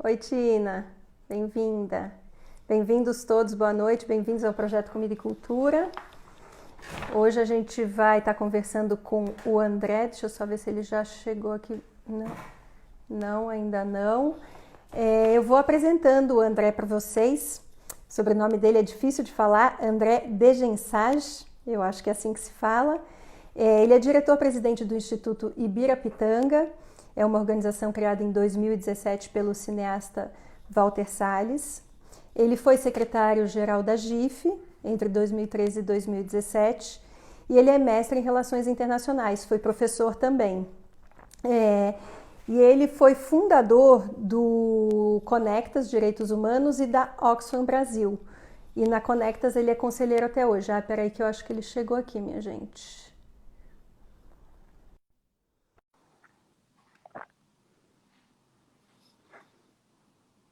Oi, Tina. Bem-vinda. Bem-vindos todos, boa noite. Bem-vindos ao Projeto Comida e Cultura. Hoje a gente vai estar conversando com o André. Deixa eu só ver se ele já chegou aqui. Não, ainda não. Eu vou apresentando o André para vocês. O sobrenome dele é difícil de falar, André Degensage, eu acho que é assim que se fala. Ele é diretor-presidente do Instituto Ibirapitanga, é uma organização criada em 2017 pelo cineasta Walter Salles. Ele foi secretário-geral da GIF entre 2013 e 2017 e ele é mestre em Relações Internacionais, foi professor também. E ele foi fundador do Conectas Direitos Humanos e da Oxfam Brasil. E na Conectas ele é conselheiro até hoje. Peraí que eu acho que ele chegou aqui, minha gente.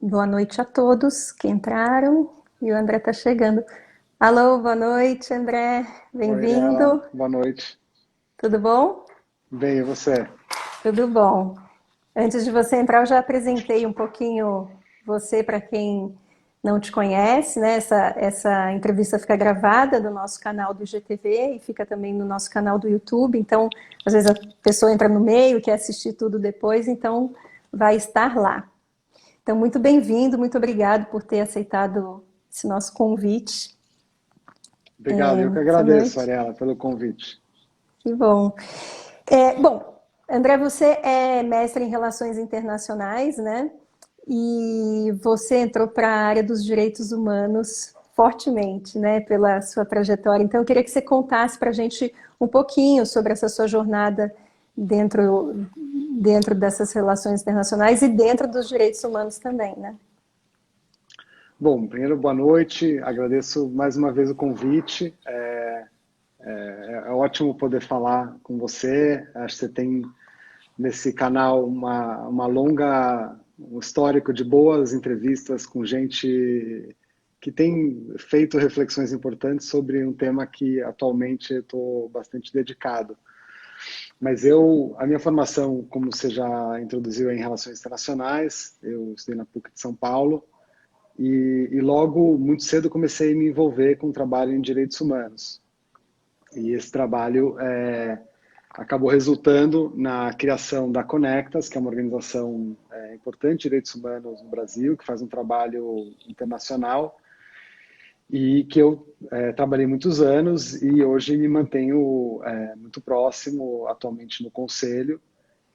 Boa noite a todos que entraram e o André está chegando. Alô, boa noite, André. Oi, Ariela. Bem-vindo. Boa noite. Tudo bom? Bem, e você? Tudo bom. Antes de você entrar, eu já apresentei um pouquinho você para quem não te conhece, né? Essa entrevista fica gravada do nosso canal do IGTV e fica também no nosso canal do YouTube. Então, às vezes a pessoa entra no meio e quer assistir tudo depois, então vai estar lá. Então, muito bem-vindo, muito obrigado por ter aceitado esse nosso convite Obrigado, eu que essa agradeço, noite. Ariela, pelo convite. Que bom. Bom, André, você é mestre em Relações Internacionais, né? E você entrou para a área dos direitos humanos fortemente, né? Pela sua trajetória. Então, eu queria que você contasse para a gente um pouquinho sobre essa sua jornada dentro dessas relações internacionais e dentro dos direitos humanos também, né? Bom, primeiro, boa noite, agradeço mais uma vez o convite. É ótimo poder falar com você. Acho que você tem nesse canal um histórico de boas entrevistas com gente que tem feito reflexões importantes sobre um tema que atualmente eu estou bastante dedicado. Mas a minha formação, como você já introduziu, é em Relações Internacionais. Eu estudei na PUC de São Paulo e logo, muito cedo, comecei a me envolver com o trabalho em direitos humanos. E esse trabalho acabou resultando na criação da Conectas, que é uma organização importante de direitos humanos no Brasil, que faz um trabalho internacional e que eu trabalhei muitos anos e hoje me mantenho muito próximo, atualmente no conselho.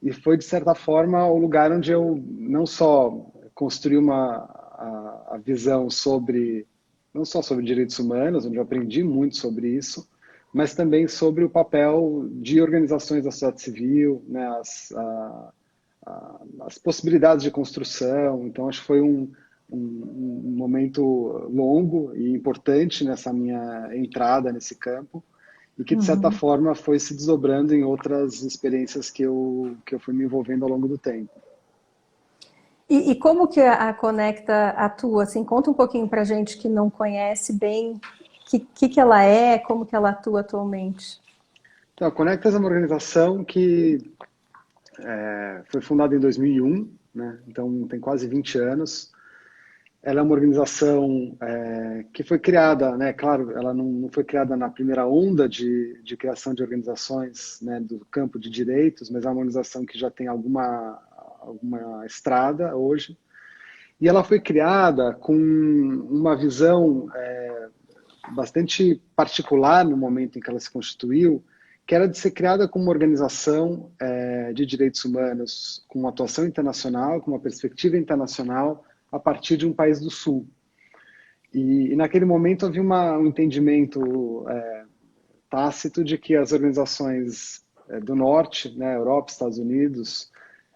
E foi, de certa forma, o lugar onde eu não só construí a visão não só sobre direitos humanos, onde eu aprendi muito sobre isso, mas também sobre o papel de organizações da sociedade civil, né, as possibilidades de construção. Então, acho que foi um momento longo e importante nessa minha entrada nesse campo e que, de certa Uhum. forma, foi se desdobrando em outras experiências que eu fui me envolvendo ao longo do tempo. E como que a Conecta atua? Assim, conta um pouquinho para gente que não conhece bem que ela é, como que ela atua atualmente. Então, a Conectas é uma organização que foi fundada em 2001, né? Então tem quase 20 anos. Ela é uma organização que foi criada, né? Claro, ela não foi criada na primeira onda de criação de organizações, né, do campo de direitos, mas é uma organização que já tem alguma estrada hoje. E ela foi criada com uma visão bastante particular no momento em que ela se constituiu, que era de ser criada como uma organização de direitos humanos com uma atuação internacional, com uma perspectiva internacional, a partir de um país do Sul. E naquele momento havia um entendimento tácito de que as organizações do Norte, né, Europa, Estados Unidos,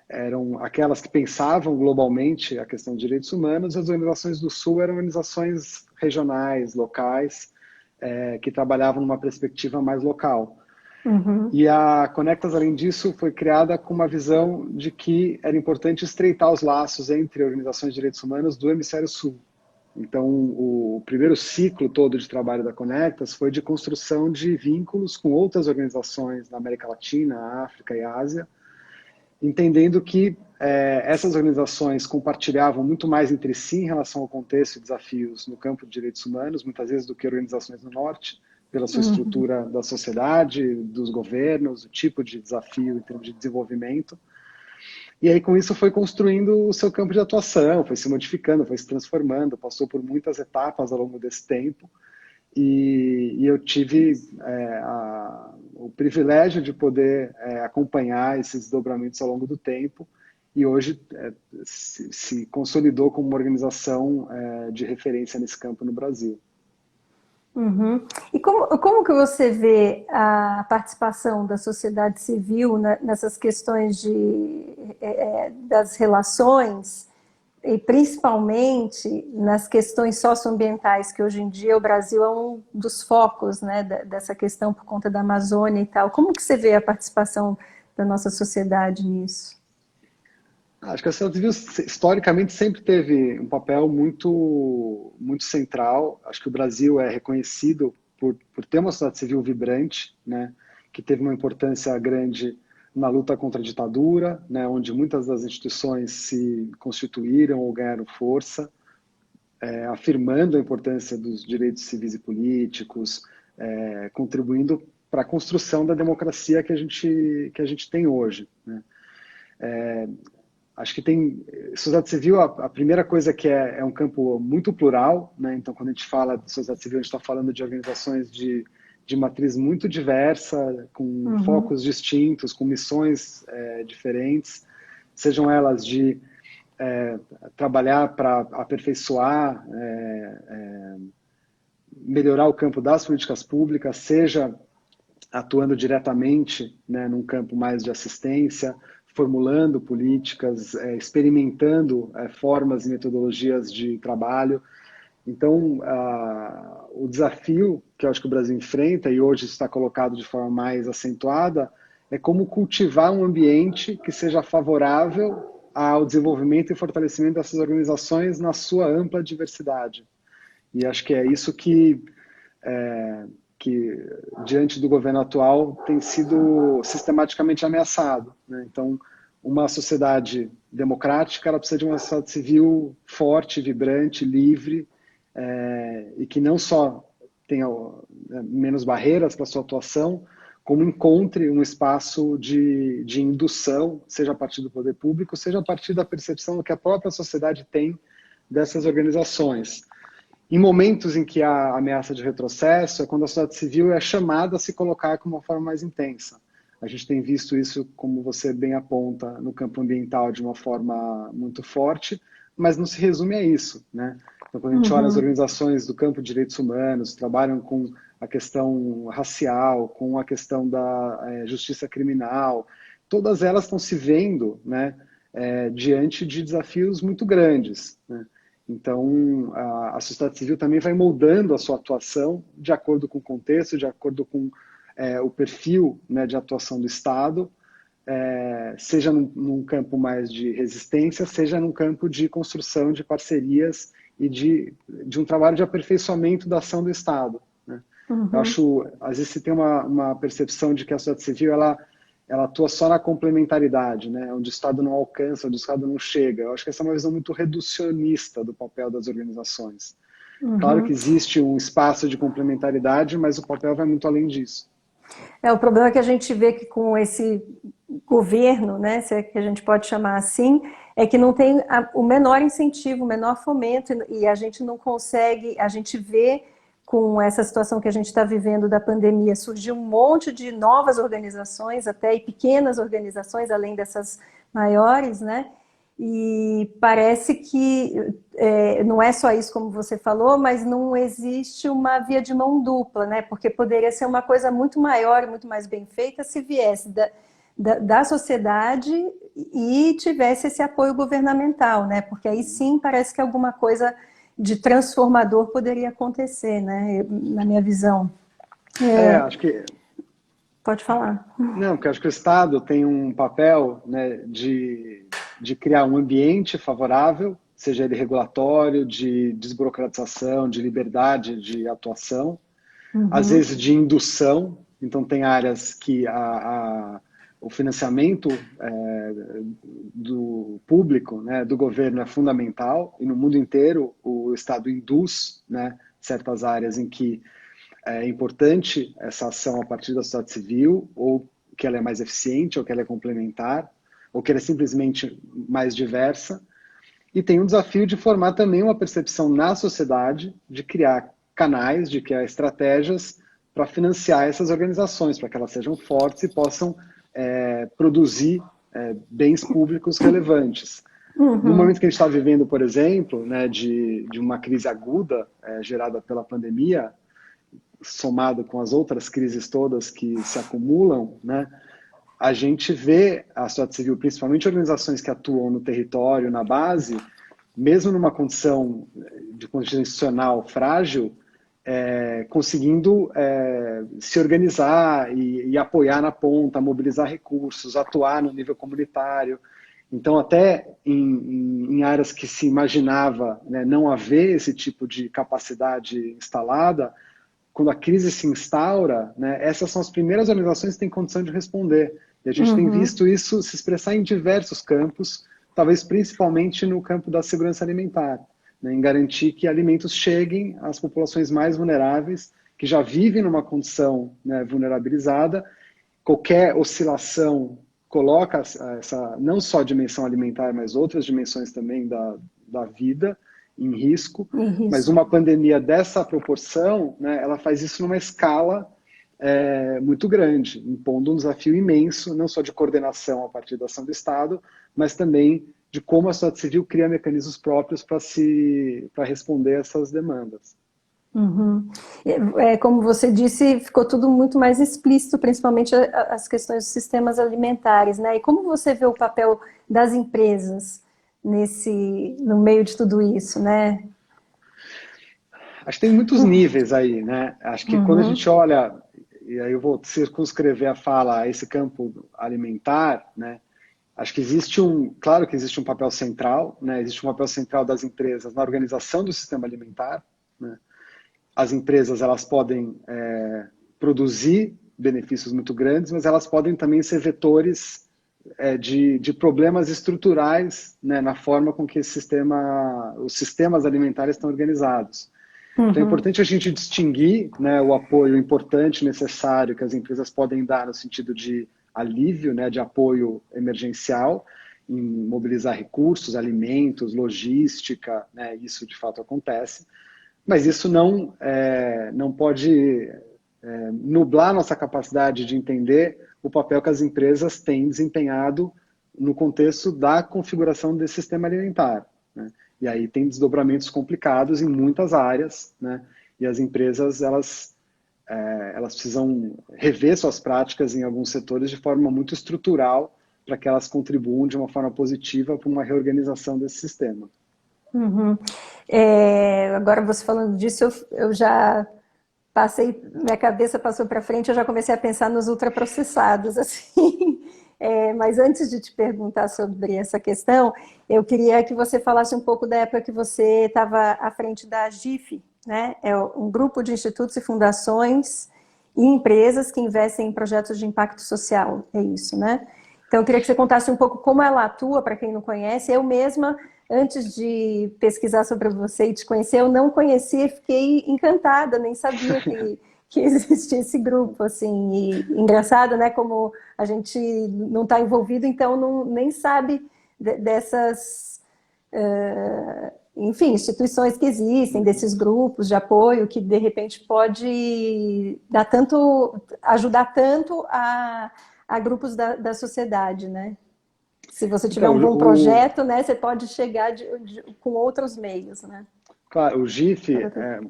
eram aquelas que pensavam globalmente a questão de direitos humanos, e as organizações do Sul eram organizações regionais, locais, que trabalhavam numa perspectiva mais local. Uhum. E a Conectas, além disso, foi criada com uma visão de que era importante estreitar os laços entre organizações de direitos humanos do hemisfério sul. Então, o primeiro ciclo todo de trabalho da Conectas foi de construção de vínculos com outras organizações na América Latina, África e Ásia, entendendo que essas organizações compartilhavam muito mais entre si em relação ao contexto e desafios no campo de direitos humanos, muitas vezes do que organizações no Norte, pela sua Uhum. estrutura da sociedade, dos governos, o tipo de desafio em termos de desenvolvimento. E aí, com isso, foi construindo o seu campo de atuação, foi se modificando, foi se transformando, passou por muitas etapas ao longo desse tempo. E eu tive o privilégio de poder acompanhar esses desdobramentos ao longo do tempo e hoje se consolidou como uma organização de referência nesse campo no Brasil. Uhum. E como que você vê a participação da sociedade civil nessas questões das relações, e principalmente nas questões socioambientais, que hoje em dia o Brasil é um dos focos, né, dessa questão por conta da Amazônia e tal. Como que você vê a participação da nossa sociedade nisso? Acho que a sociedade civil historicamente sempre teve um papel muito, muito central. Acho que o Brasil é reconhecido por ter uma sociedade civil vibrante, né, que teve uma importância grande na luta contra a ditadura, né, onde muitas das instituições se constituíram ou ganharam força, afirmando a importância dos direitos civis e políticos, contribuindo para a construção da democracia que a gente tem hoje, né. Acho que tem sociedade civil, a primeira coisa que é um campo muito plural, né? Então, quando a gente fala de sociedade civil, a gente está falando de organizações de matriz muito diversa, com Uhum. focos distintos, com missões diferentes, sejam elas de trabalhar para aperfeiçoar, melhorar o campo das políticas públicas, seja atuando diretamente, né, num campo mais de assistência, formulando políticas, experimentando formas e metodologias de trabalho. Então, o desafio que eu acho que o Brasil enfrenta, e hoje está colocado de forma mais acentuada, é como cultivar um ambiente que seja favorável ao desenvolvimento e fortalecimento dessas organizações na sua ampla diversidade. E acho que é isso que diante do governo atual tem sido sistematicamente ameaçado, né? Então, uma sociedade democrática, ela precisa de uma sociedade civil forte, vibrante, livre, e que não só tenha menos barreiras para sua atuação, como encontre um espaço de indução, seja a partir do poder público, seja a partir da percepção que a própria sociedade tem dessas organizações. Em momentos em que há ameaça de retrocesso, é quando a sociedade civil é chamada a se colocar com uma forma mais intensa. A gente tem visto isso, como você bem aponta, no campo ambiental de uma forma muito forte, mas não se resume a isso, né? Então, quando a gente olha as Uhum. organizações do campo de direitos humanos, trabalham com a questão racial, com a questão da justiça criminal, todas elas estão se vendo, né, diante de desafios muito grandes, né? Então, a sociedade civil também vai moldando a sua atuação de acordo com o contexto, de acordo com o perfil, né, de atuação do Estado, seja num campo mais de resistência, seja num campo de construção de parcerias e de um trabalho de aperfeiçoamento da ação do Estado, né? Eu Uhum. acho, às vezes, se tem uma percepção de que a sociedade civil ela atua só na complementaridade, né? Onde o Estado não alcança, onde o Estado não chega. Eu acho que essa é uma visão muito reducionista do papel das organizações. Claro que Uhum. existe um espaço de complementaridade, mas o papel vai muito além disso. O problema é que a gente vê que com esse governo, né, se é que a gente pode chamar assim, é que não tem o menor incentivo, o menor fomento, e a gente não consegue, a gente vê com essa situação que a gente está vivendo da pandemia, surgiu um monte de novas organizações, até e pequenas organizações, além dessas maiores, né? E parece que não é só isso, como você falou, mas não existe uma via de mão dupla, né? Porque poderia ser uma coisa muito maior e muito mais bem feita se viesse da sociedade e tivesse esse apoio governamental, né? Porque aí sim parece que alguma coisa de transformador poderia acontecer, né? Na minha visão. Acho que Pode falar. não, porque acho que o Estado tem um papel, né, de criar um ambiente favorável, seja ele regulatório, de desburocratização, de liberdade de atuação, às Uhum. vezes de indução. Então, tem áreas que o financiamento do público, né, do governo é fundamental, e no mundo inteiro o Estado induz, né, certas áreas em que é importante essa ação a partir da sociedade civil, ou que ela é mais eficiente, ou que ela é complementar, ou que ela é simplesmente mais diversa. E tem um desafio de formar também uma percepção na sociedade, de criar canais, de criar estratégias para financiar essas organizações, para que elas sejam fortes e possam produzir bens públicos relevantes. No momento que a gente está vivendo, por exemplo, né, de uma crise aguda gerada pela pandemia, somado com as outras crises todas que se acumulam, né, a gente vê a sociedade civil, principalmente organizações que atuam no território, na base, mesmo numa condição de condição institucional frágil, conseguindo se organizar e apoiar na ponta, mobilizar recursos, atuar no nível comunitário. Então, até em áreas que se imaginava, né, não haver esse tipo de capacidade instalada, quando a crise se instaura, né, essas são as primeiras organizações que têm condição de responder. E a gente tem visto isso se expressar em diversos campos, talvez principalmente no campo da segurança alimentar, né, em garantir que alimentos cheguem às populações mais vulneráveis, que já vivem numa condição, né, vulnerabilizada. Qualquer oscilação coloca essa não só a dimensão alimentar, mas outras dimensões também da vida em risco. Mas uma pandemia dessa proporção, né, ela faz isso numa escala muito grande, impondo um desafio imenso, não só de coordenação a partir da ação do Estado, mas também de como a sociedade civil cria mecanismos próprios para responder a essas demandas. Como você disse, ficou tudo muito mais explícito, principalmente as questões dos sistemas alimentares, né? E como você vê o papel das empresas no meio de tudo isso, né? Acho que tem muitos níveis aí, né? Acho que quando a gente olha, e aí eu vou circunscrever a fala a esse campo alimentar, né? Acho que claro que existe um papel central, né? Existe um papel central das empresas na organização do sistema alimentar, né? As empresas, elas podem produzir benefícios muito grandes, mas elas podem também ser vetores de problemas estruturais, né, na forma com que os sistemas alimentares estão organizados. Então é importante a gente distinguir, né, o apoio importante, necessário que as empresas podem dar no sentido de alívio, né, de apoio emergencial, em mobilizar recursos, alimentos, logística, né, isso de fato acontece. Mas isso não pode nublar nossa capacidade de entender o papel que as empresas têm desempenhado no contexto da configuração desse sistema alimentar, né? E aí tem desdobramentos complicados em muitas áreas, né? E as empresas, elas precisam rever suas práticas em alguns setores de forma muito estrutural para que elas contribuam de uma forma positiva para uma reorganização desse sistema. Agora você falando disso, eu já minha cabeça passou para frente, eu já comecei a pensar nos ultraprocessados, assim. Mas antes de te perguntar sobre essa questão, eu queria que você falasse um pouco da época que você estava à frente da GIF, né? É um grupo de institutos e fundações e empresas que investem em projetos de impacto social, é isso, né? Então, eu queria que você contasse um pouco como ela atua, para quem não conhece. Eu mesma, antes de pesquisar sobre você e te conhecer, eu não conhecia, fiquei encantada, nem sabia que existia esse grupo, assim. E engraçado, né, como a gente não está envolvido, então nem sabe dessas, enfim, instituições que existem, desses grupos de apoio, que de repente pode ajudar tanto a grupos da sociedade, né? Se você tiver um bom projeto, né, você pode chegar com outros meios, né? Claro, o GIF,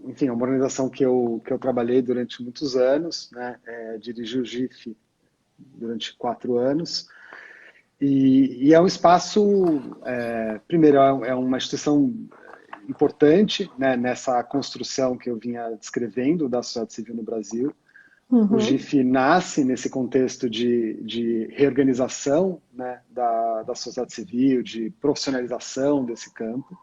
enfim, é uma organização que eu trabalhei durante muitos anos, né? Dirigi o GIF durante 4 anos. E é um espaço, primeiro, é uma instituição importante, né, nessa construção que eu vinha descrevendo da sociedade civil no Brasil. O GIF nasce nesse contexto de reorganização, né, da sociedade civil, de profissionalização desse campo.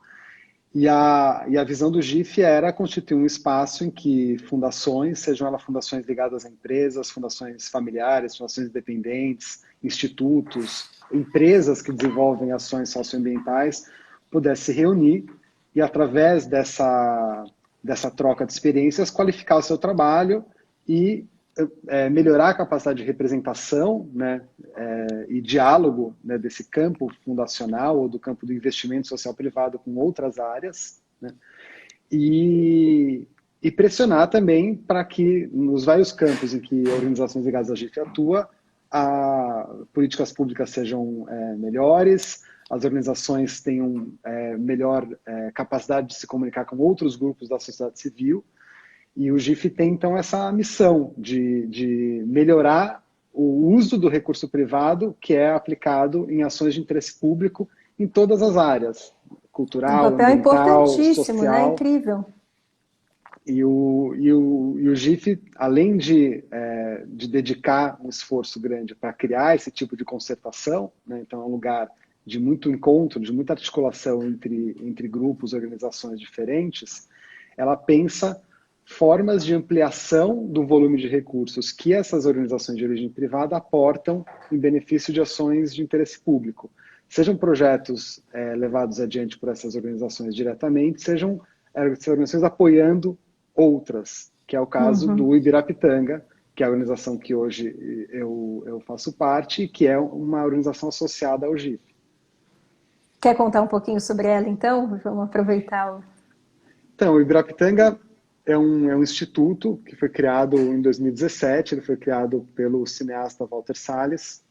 E a visão do GIF era constituir um espaço em que fundações, sejam elas fundações ligadas a empresas, fundações familiares, fundações independentes, institutos, empresas que desenvolvem ações socioambientais, pudessem se reunir e, através dessa troca de experiências, qualificar o seu trabalho e melhorar a capacidade de representação, né, e diálogo, né, desse campo fundacional ou do campo do investimento social privado com outras áreas, né, e pressionar também para que nos vários campos em que organizações ligadas à GIF atua, políticas públicas sejam melhores, as organizações tenham melhor capacidade de se comunicar com outros grupos da sociedade civil. E o GIF tem, então, essa missão de melhorar o uso do recurso privado que é aplicado em ações de interesse público em todas as áreas, Um cultural, papel ambiental, importantíssimo, né? social. Incrível. E o GIF, além de dedicar um esforço grande para criar esse tipo de concertação, né? Então é um lugar de muito encontro, de muita articulação entre grupos, organizações diferentes, ela pensa formas de ampliação do volume de recursos que essas organizações de origem privada aportam em benefício de ações de interesse público. Sejam projetos levados adiante por essas organizações diretamente, sejam organizações apoiando outras, que é o caso do Ibirapitanga, que é a organização que hoje eu faço parte, e que é uma organização associada ao GIF. Quer contar um pouquinho sobre ela, então? Vamos aproveitar. Então, o Ibirapitanga é um instituto que foi criado em 2017, ele foi criado pelo cineasta Walter Salles,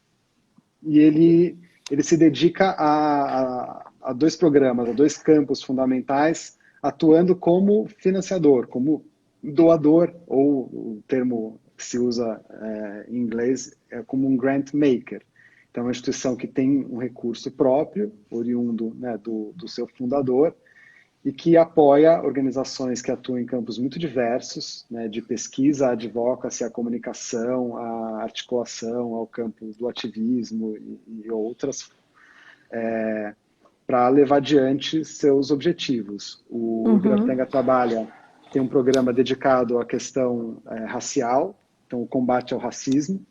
e ele se dedica a dois programas, a dois campos fundamentais, atuando como financiador, como doador, ou o termo que se usa em inglês é como um grant maker. Então, é uma instituição que tem um recurso próprio, oriundo, né, do seu fundador, e que apoia organizações que atuam em campos muito diversos, né, de pesquisa, a advocacy, a comunicação, a articulação, ao campo do ativismo e outras, para levar adiante seus objetivos. O Ibirapitanga tem um programa dedicado à questão racial, então o combate ao racismo,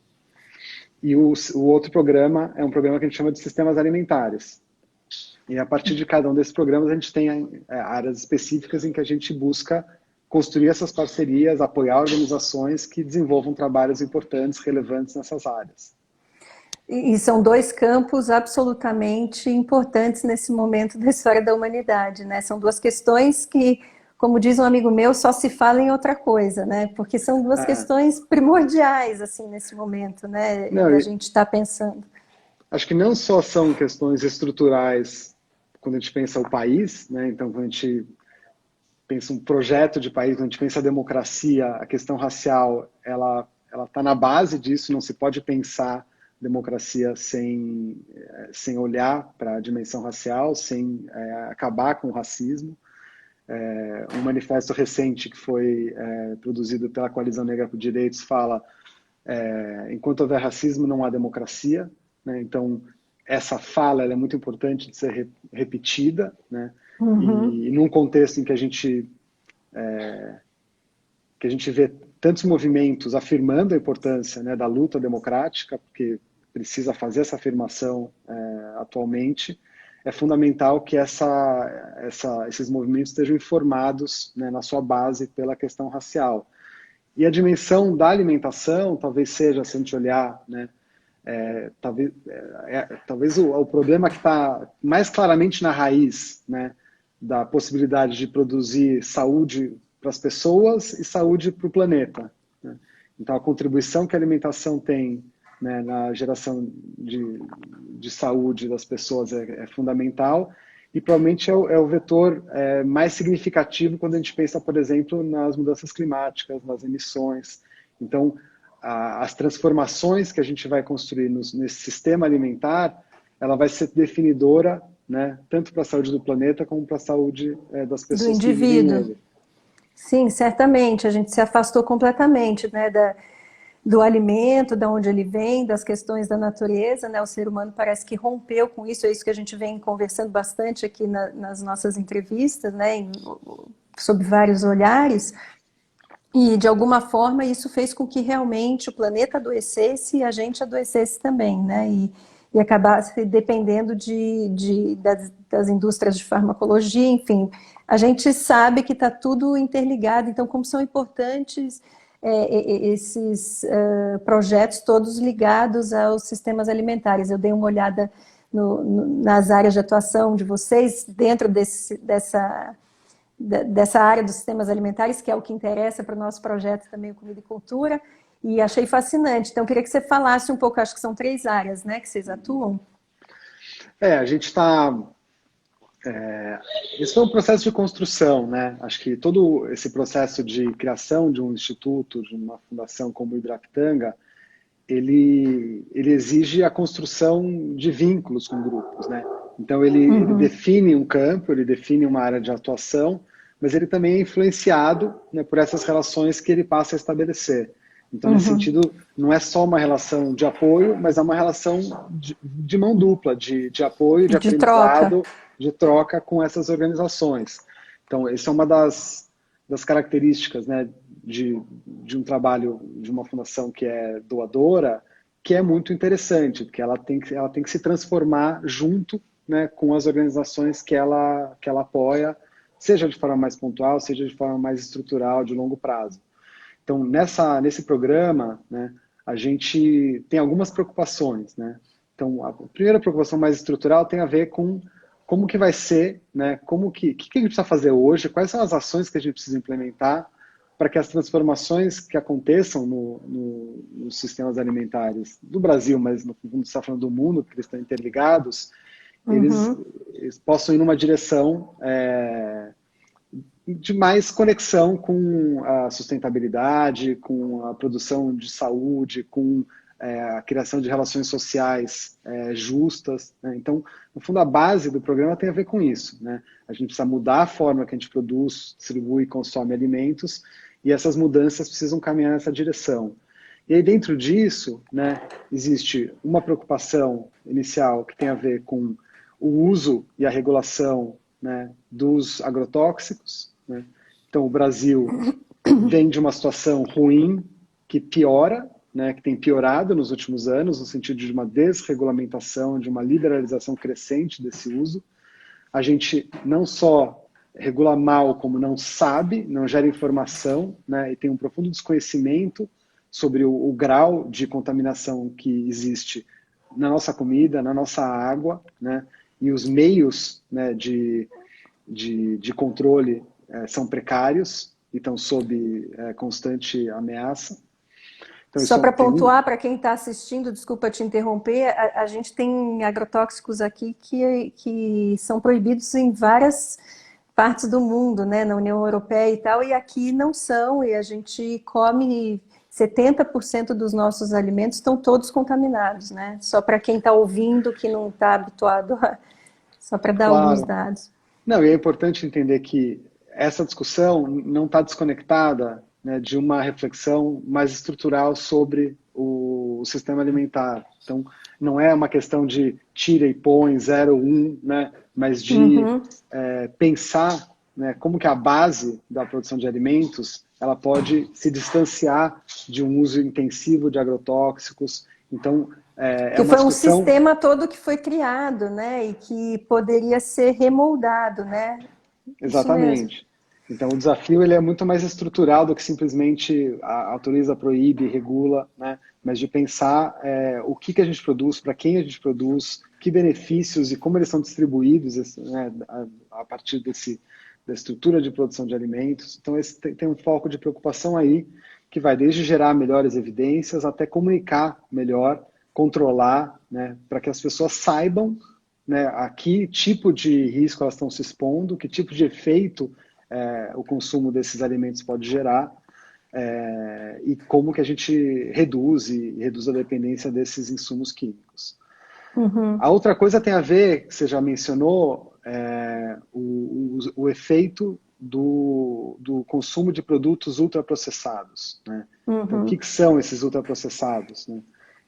e o outro programa é um programa que a gente chama de sistemas alimentares. E a partir de cada um desses programas a gente tem áreas específicas em que a gente busca construir essas parcerias, apoiar organizações que desenvolvam trabalhos importantes, relevantes nessas áreas. E são dois campos absolutamente importantes nesse momento da história da humanidade, né? São duas questões que, como diz um amigo meu, só se fala em outra coisa, né? Porque são duas questões primordiais, assim, nesse momento, né? Não, da gente estar pensando. Acho que não só são questões estruturais quando a gente pensa o país, né? Então, quando a gente pensa um projeto de país, quando a gente pensa a democracia, a questão racial, ela está na base disso, não se pode pensar democracia sem olhar para a dimensão racial, sem acabar com o racismo. Um manifesto recente que foi produzido pela Coalizão Negra por Direitos fala enquanto houver racismo não há democracia, né? Então essa fala ela é muito importante de ser repetida, né? E num contexto em que a gente vê tantos movimentos afirmando a importância, né, da luta democrática, porque precisa fazer essa afirmação atualmente, é fundamental que esses movimentos estejam informados, né, na sua base pela questão racial. E a dimensão da alimentação talvez seja, se a gente olhar, né, talvez o problema que está mais claramente na raiz, né, da possibilidade de produzir saúde para as pessoas e saúde para o planeta, né? Então, a contribuição que a alimentação tem, né, na geração de saúde das pessoas é fundamental e provavelmente é o vetor mais significativo quando a gente pensa, por exemplo, nas mudanças climáticas, nas emissões. Então, as transformações que a gente vai construir nesse sistema alimentar, ela vai ser definidora, né, tanto para a saúde do planeta como para a saúde das pessoas que vivem nele. Sim, certamente. A gente se afastou completamente, né, do alimento, de onde ele vem, das questões da natureza, né? O ser humano parece que rompeu com isso, é isso que a gente vem conversando bastante aqui nas nossas entrevistas, né? Sob vários olhares, e de alguma forma isso fez com que realmente o planeta adoecesse e a gente adoecesse também, né? E acabasse dependendo das indústrias de farmacologia, enfim. A gente sabe que está tudo interligado, então como são importantes esses projetos todos ligados aos sistemas alimentares. Eu dei uma olhada nas áreas de atuação de vocês, dentro dessa área dos sistemas alimentares, que é o que interessa para o nosso projeto também, o Comida e Cultura, e achei fascinante. Então, eu queria que você falasse um pouco, acho que são 3 áreas, né, que vocês atuam. A gente está... esse foi um processo de construção, né? Acho que todo esse processo de criação de um instituto, de uma fundação como o Ibirapitanga, ele exige a construção de vínculos com grupos, né? Então ele define um campo, ele define uma área de atuação, mas ele também é influenciado, né, por essas relações que ele passa a estabelecer. Então, nesse sentido, não é só uma relação de apoio, mas é uma relação de mão dupla, de apoio, de aprendizado, de troca com essas organizações. Então, essa é uma das características, né, de um trabalho, de uma fundação que é doadora, que é muito interessante, porque ela tem que se transformar junto, né, com as organizações que ela apoia, seja de forma mais pontual, seja de forma mais estrutural, de longo prazo. Então, nesse programa, né, a gente tem algumas preocupações, né? Então, a primeira preocupação mais estrutural tem a ver com como que vai ser, né? O que a gente precisa fazer hoje, quais são as ações que a gente precisa implementar para que as transformações que aconteçam nos sistemas alimentares do Brasil, mas no fundo está falando do mundo, porque eles estão interligados, eles possam ir numa direção de mais conexão com a sustentabilidade, com a produção de saúde, com a criação de relações sociais justas, né? Então, no fundo, a base do programa tem a ver com isso, né? A gente precisa mudar a forma que a gente produz, distribui e consome alimentos, e essas mudanças precisam caminhar nessa direção. E aí, dentro disso, né, existe uma preocupação inicial que tem a ver com o uso e a regulação, né, dos agrotóxicos, né? Então, o Brasil vem de uma situação ruim que piora, né, que tem piorado nos últimos anos, no sentido de uma desregulamentação, de uma liberalização crescente desse uso. A gente não só regula mal, como não sabe, não gera informação, né, e tem um profundo desconhecimento sobre o grau de contaminação que existe na nossa comida, na nossa água, né, e os meios, né, de controle são precários e estão sob constante ameaça. Então, só para pontuar, para quem está assistindo, desculpa te interromper, a gente tem agrotóxicos aqui que são proibidos em várias partes do mundo, né, na União Europeia e tal, e aqui não são, e a gente come 70% dos nossos alimentos estão todos contaminados, né? Só para quem está ouvindo, que não está habituado, só para dar alguns dados. Não, e é importante entender que essa discussão não está desconectada, né, de uma reflexão mais estrutural sobre o sistema alimentar. Então, não é uma questão de tira e põe, 0, 1, né, mas de pensar, né, como que a base da produção de alimentos ela pode se distanciar de um uso intensivo de agrotóxicos. Então, que foi um sistema todo que foi criado, né, e que poderia ser remoldado, né? Exatamente. Então, o desafio ele é muito mais estrutural do que simplesmente autoriza, proíbe, regula, né? Mas de pensar o que a gente produz, para quem a gente produz, que benefícios e como eles são distribuídos, né, a partir da estrutura de produção de alimentos. Então, esse tem um foco de preocupação aí, que vai desde gerar melhores evidências até comunicar melhor, controlar, né, para que as pessoas saibam, né, a que tipo de risco elas estão se expondo, que tipo de efeito o consumo desses alimentos pode gerar, e como que a gente reduz a dependência desses insumos químicos. A outra coisa tem a ver, que você já mencionou, o efeito do consumo de produtos ultraprocessados, né? Então, o que são esses ultraprocessados, né?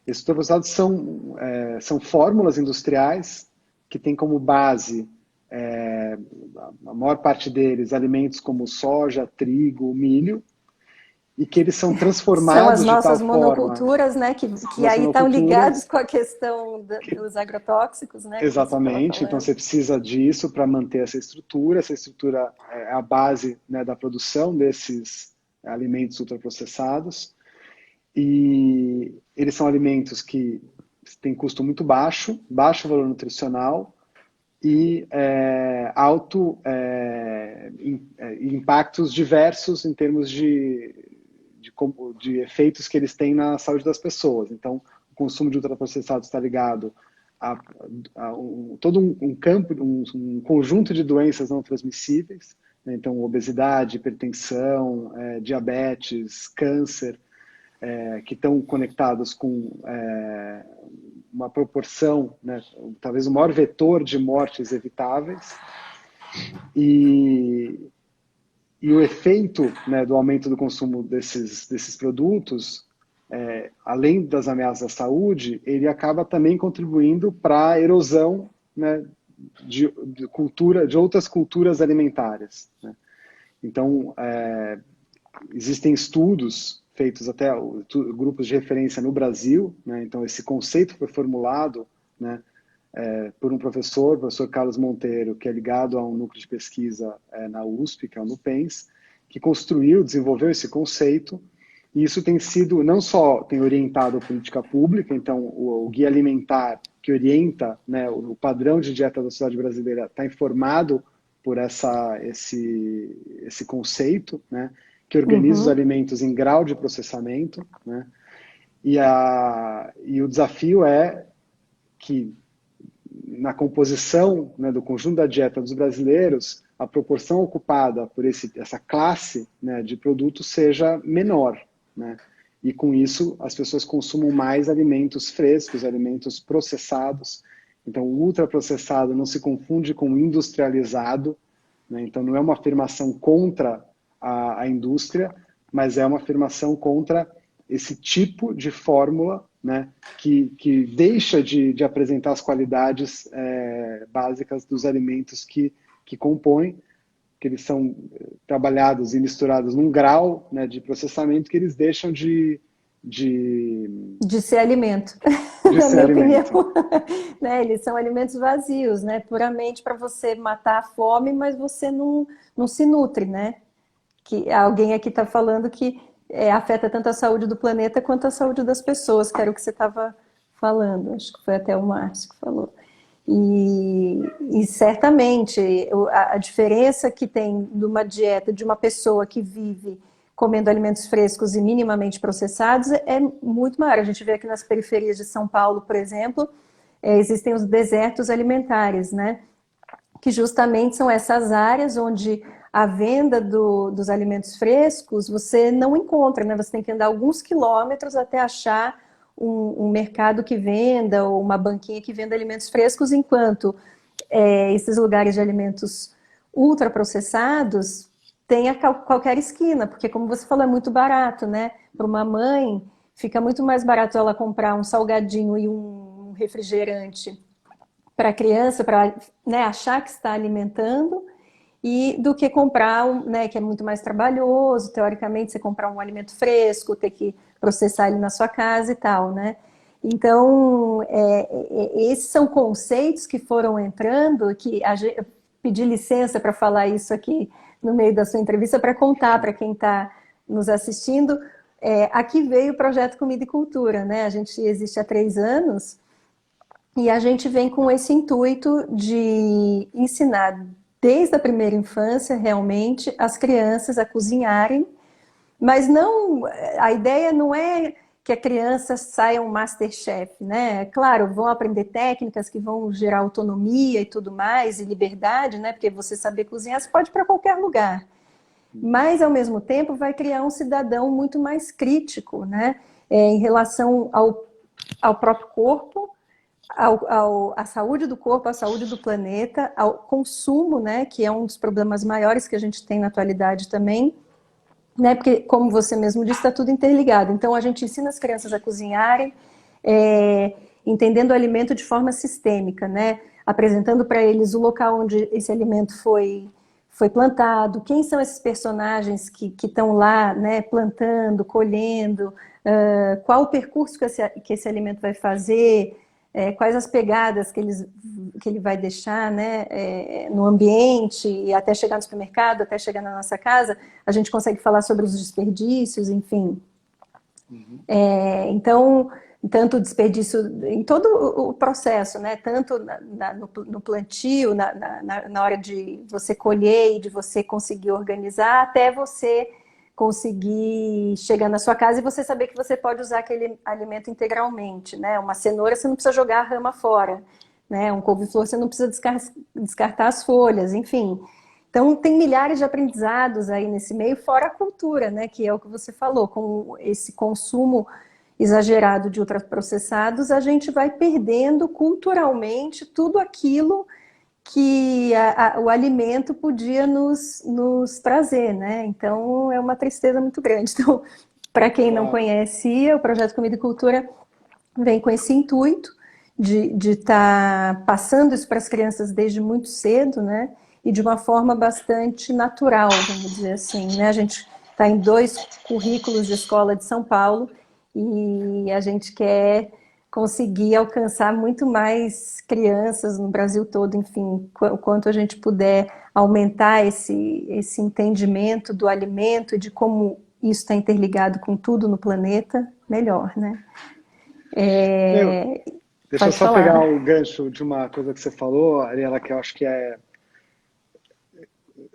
Esses ultraprocessados são fórmulas industriais que têm como base, a maior parte deles, alimentos como soja, trigo, milho, e que eles são São as transformados de tal nossas forma... monoculturas, né, que aí estão ligados com a questão dos agrotóxicos, né? Exatamente, então você precisa disso para manter essa estrutura é a base, né, da produção desses alimentos ultraprocessados, e eles são alimentos que têm custo muito baixo, baixo valor nutricional e impactos diversos em termos de efeitos que eles têm na saúde das pessoas. Então, o consumo de ultraprocessados está ligado a todo um campo, um conjunto de doenças não transmissíveis, né? Então, obesidade, hipertensão, diabetes, câncer, que estão conectados com uma proporção, né, talvez o maior vetor de mortes evitáveis, e o efeito, né, do aumento do consumo desses produtos, além das ameaças à saúde, ele acaba também contribuindo para a erosão, né, de outras culturas alimentares, né? Então, existem estudos feitos até grupos de referência no Brasil, né? Então esse conceito foi formulado, né, por um professor, o professor Carlos Monteiro, que é ligado a um núcleo de pesquisa na USP, que é o NUPENS, que desenvolveu esse conceito, e isso tem sido, não só tem orientado a política pública, então o Guia Alimentar, que orienta, né, o padrão de dieta da sociedade brasileira, está informado por esse conceito, né, que organiza os alimentos em grau de processamento, né, e o desafio é que na composição, né, do conjunto da dieta dos brasileiros, a proporção ocupada por essa classe, né, de produtos seja menor, né, e com isso as pessoas consumam mais alimentos frescos, alimentos processados. Então o ultraprocessado não se confunde com o industrializado, né, então não é uma afirmação contra a indústria, mas é uma afirmação contra esse tipo de fórmula, né, que deixa de apresentar as qualidades básicas dos alimentos que compõem, que eles são trabalhados e misturados num grau, né, de processamento que eles deixam de ser alimento, na minha opinião. Né? Eles são alimentos vazios, né? Puramente para você matar a fome, mas você não se nutre, né? Que alguém aqui está falando que afeta tanto a saúde do planeta quanto a saúde das pessoas, que era o que você estava falando. Acho que foi até o Márcio que falou. E certamente a diferença que tem de uma dieta de uma pessoa que vive comendo alimentos frescos e minimamente processados é muito maior. A gente vê aqui nas periferias de São Paulo, por exemplo, existem os desertos alimentares, né? Que justamente são essas áreas onde a venda dos alimentos frescos você não encontra, né? Você tem que andar alguns quilômetros até achar um mercado que venda ou uma banquinha que venda alimentos frescos, enquanto esses lugares de alimentos ultraprocessados tem a qualquer esquina, porque como você falou, é muito barato, né? Para uma mãe, fica muito mais barato ela comprar um salgadinho e um refrigerante para a criança, para, né, achar que está alimentando, e do que comprar, né, que é muito mais trabalhoso, teoricamente, você comprar um alimento fresco, ter que processar ele na sua casa e tal, né? Então, esses são conceitos que foram entrando, que eu pedi licença para falar isso aqui no meio da sua entrevista, para contar para quem está nos assistindo. Aqui veio o Projeto Comida e Cultura, né? A gente existe há 3 anos e a gente vem com esse intuito de ensinar desde a primeira infância, realmente, as crianças a cozinharem, mas não, a ideia não é que a criança saia um masterchef, né? Claro, vão aprender técnicas que vão gerar autonomia e tudo mais, e liberdade, né? Porque você saber cozinhar, você pode ir para qualquer lugar. Mas, ao mesmo tempo, vai criar um cidadão muito mais crítico, né? Em relação ao próprio corpo, à saúde do corpo, à saúde do planeta, ao consumo, né, que é um dos problemas maiores que a gente tem na atualidade também, né, porque, como você mesmo disse, está tudo interligado. Então, a gente ensina as crianças a cozinharem, entendendo o alimento de forma sistêmica, né, apresentando para eles o local onde esse alimento foi plantado, quem são esses personagens que estão lá, né, plantando, colhendo, qual o percurso que esse alimento vai fazer, quais as pegadas que ele vai deixar, né, no ambiente, e até chegar no supermercado, até chegar na nossa casa, a gente consegue falar sobre os desperdícios, enfim. Uhum. Então, tanto o desperdício em todo o processo, né? Tanto no plantio, na hora de você colher e de você conseguir organizar, até você conseguir chegar na sua casa e você saber que você pode usar aquele alimento integralmente, né? Uma cenoura você não precisa jogar a rama fora, né? Um couve-flor você não precisa descartar as folhas, enfim. Então, tem milhares de aprendizados aí nesse meio, fora a cultura, né? Que é o que você falou, com esse consumo exagerado de ultraprocessados, a gente vai perdendo culturalmente tudo aquilo que o alimento podia nos trazer, né? Então, é uma tristeza muito grande. Então, para quem não Claro. conhecia, o Projeto Comida e Cultura vem com esse intuito de estar passando isso para as crianças desde muito cedo, né? E de uma forma bastante natural, vamos dizer assim, né? A gente está em 2 currículos de escola de São Paulo e a gente quer conseguir alcançar muito mais crianças no Brasil todo, enfim, o quanto a gente puder aumentar esse entendimento do alimento e de como isso está interligado com tudo no planeta, melhor, né? Meu, deixa eu Pode só pegar o falar. gancho de uma coisa que você falou, Ariela, que eu acho que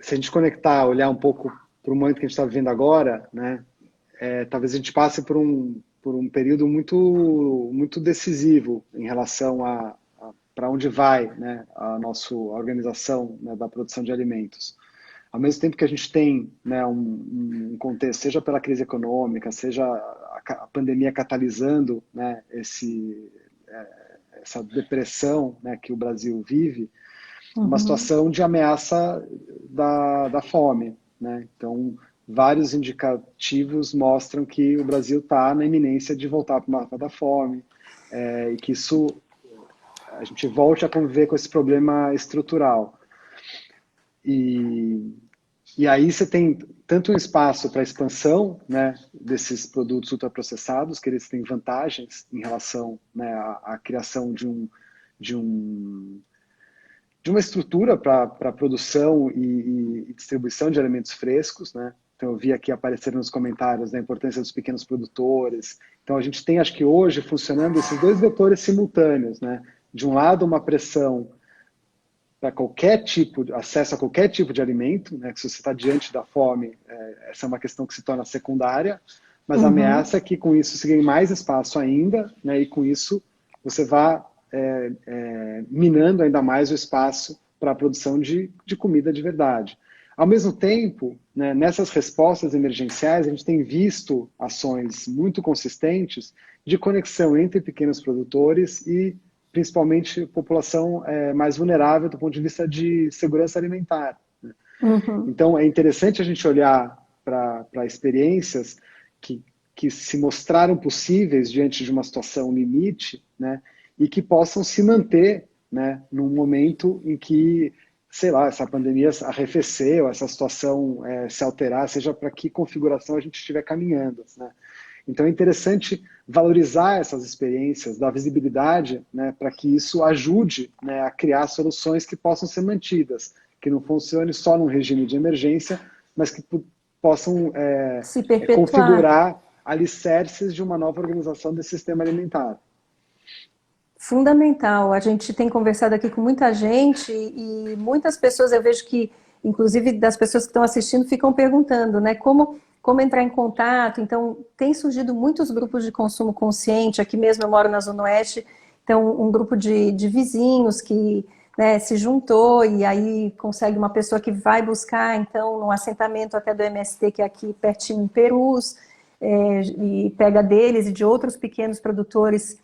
se a gente conectar, olhar um pouco para o momento que a gente está vivendo agora, né, talvez a gente passe por um período muito decisivo em relação a para onde vai, né, a nossa organização, né, da produção de alimentos. Ao mesmo tempo que a gente tem, né, um contexto, seja pela crise econômica, seja a pandemia catalisando, né, essa depressão, né, que o Brasil vive, uma Uhum. situação de ameaça da fome, né? Então, vários indicativos mostram que o Brasil está na iminência de voltar para o mapa da fome, e que isso a gente volte a conviver com esse problema estrutural. E, e aí você tem tanto um espaço para expansão, né, desses produtos ultraprocessados, que eles têm vantagens em relação, né, à criação de um de uma estrutura para produção e distribuição de alimentos frescos, né? Então eu vi aqui aparecer nos comentários da importância dos pequenos produtores. Então a gente tem, acho que hoje, funcionando esses 2 vetores simultâneos, né? De um lado, uma pressão para qualquer tipo, acesso a qualquer tipo de alimento, né? Que se você está diante da fome, essa é uma questão que se torna secundária, mas a Uhum. ameaça é que com isso se ganhe mais espaço ainda, né? E com isso você vá minando ainda mais o espaço para a produção de comida de verdade. Ao mesmo tempo, né, nessas respostas emergenciais, a gente tem visto ações muito consistentes de conexão entre pequenos produtores e, principalmente, população mais vulnerável do ponto de vista de segurança alimentar. Uhum. Então, é interessante a gente olhar para experiências que se mostraram possíveis diante de uma situação limite, né, e que possam se manter, né, num momento em que, sei lá, essa pandemia arrefeceu, essa situação se alterar, seja para que configuração a gente estiver caminhando, né? Então é interessante valorizar essas experiências, dar visibilidade, né, para que isso ajude, né, a criar soluções que possam ser mantidas, que não funcione só num regime de emergência, mas que possam Se perpetuar. configurar alicerces de uma nova organização desse sistema alimentar. Fundamental. A gente tem conversado aqui com muita gente e muitas pessoas, eu vejo que, inclusive das pessoas que estão assistindo, ficam perguntando, né, como entrar em contato. Então, tem surgido muitos grupos de consumo consciente. Aqui mesmo eu moro na Zona Oeste, então um grupo de vizinhos que, né, se juntou e aí consegue uma pessoa que vai buscar, então, num assentamento até do MST, que é aqui pertinho em Perus, e pega deles e de outros pequenos produtores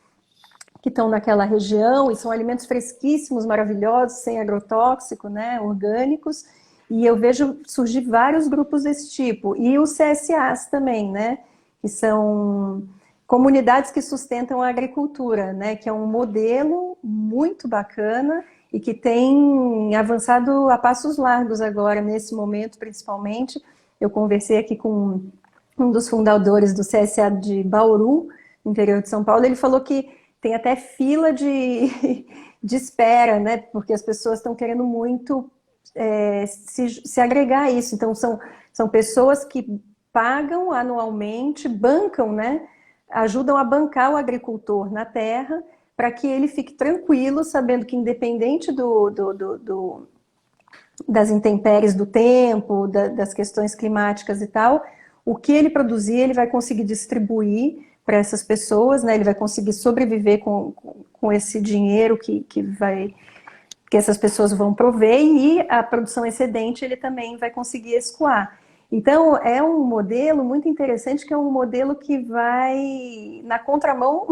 que estão naquela região, e são alimentos fresquíssimos, maravilhosos, sem agrotóxico, né, orgânicos, e eu vejo surgir vários grupos desse tipo, e os CSAs também, né, que são comunidades que sustentam a agricultura, né, que é um modelo muito bacana e que tem avançado a passos largos agora, nesse momento, principalmente. Eu conversei aqui com um dos fundadores do CSA de Bauru, no interior de São Paulo, ele falou que tem até fila de espera, né, porque as pessoas estão querendo muito se agregar a isso. Então, são pessoas que pagam anualmente, bancam, né, ajudam a bancar o agricultor na terra, para que ele fique tranquilo, sabendo que independente das intempéries do tempo, das questões climáticas e tal, o que ele produzir, ele vai conseguir distribuir para essas pessoas, né? Ele vai conseguir sobreviver com esse dinheiro que essas pessoas vão prover, e a produção excedente ele também vai conseguir escoar. Então, é um modelo muito interessante, que é um modelo que vai na contramão